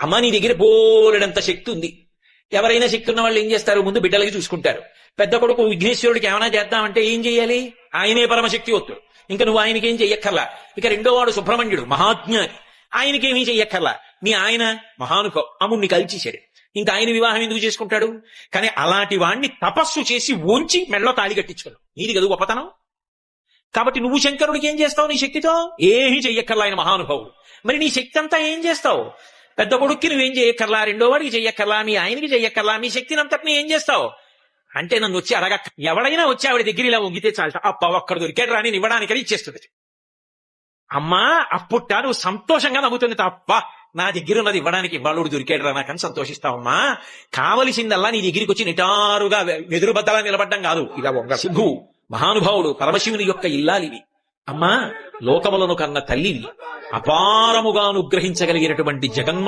అమ్మ నీ దగ్గర బోలెడంత శక్తి ఉంది. ఎవరైనా శక్తి ఉన్న వాళ్ళు ఏం చేస్తారు, ముందు బిడ్డలకి చూసుకుంటారు. పెద్ద కొడుకు విఘ్నేశ్వరుడికి ఏమైనా చేద్దామంటే ఏం చెయ్యాలి, ఆయనే పరమశక్తి వస్తుడు, ఇంకా నువ్వు ఆయనకేం చెయ్యక్కర్లా. ఇక రెండో వాడు సుబ్రహ్మణ్యుడు మహాజ్ఞాని, ఆయనకేమీ చెయ్యక్కర్లా. మీ ఆయన మహానుకో అమ్ముణ్ణి కలిచేశాడు, ఇంకా ఆయన వివాహం ఎందుకు చేసుకుంటాడు. కానీ అలాంటి వాణ్ణి తపస్సు చేసి ఉంచి మెడలో తాళి కట్టించుకోడు, నీది కదా గొప్పతనం. కాబట్టి నువ్వు శంకరుడికి ఏం చేస్తావు నీ శక్తితో, ఏమీ చెయ్యక్కర్లా, ఆయన మహానుభావుడు. మరి నీ శక్తి అంతా ఏం చేస్తావు, పెద్ద కొడుక్కి నువ్వేం చెయ్యక్కర్లా, రెండో వాడికి చెయ్యక్కర్లా, మీ ఆయనకి చెయ్యక్కర్లా, మీ శక్తిని అంతటిని ఏం చేస్తావు అంటే నన్ను వచ్చి అడగక్క. ఎవడైనా వచ్చి ఆవిడ దగ్గర ఇలా వంగితే చాలట, అప్ప ఒక్కడ దొరికాడు రాని ఇవ్వడానికని ఇచ్చేస్తుంది. అమ్మా అప్పుట్ట నువ్వు సంతోషంగా నవ్వుతుంది తప్ప, నా దగ్గర ఉన్నది ఇవ్వడానికి ఇవాళుడు దొరికాడు రా నాకని సంతోషిస్తావమ్మా. కావలసిందల్లా నీ దగ్గరికి వచ్చి నిటారుగా వెదురు బద్దలా నిలబడ్డం కాదు. ఇలా వంగ సింధు మహానుభావుడు పరమశివుని యొక్క ఇల్లాలివి. అమ్మా లోకములను కన్న తల్లివి, అపారముగా అనుగ్రహించగలిగినటువంటి జగన్మ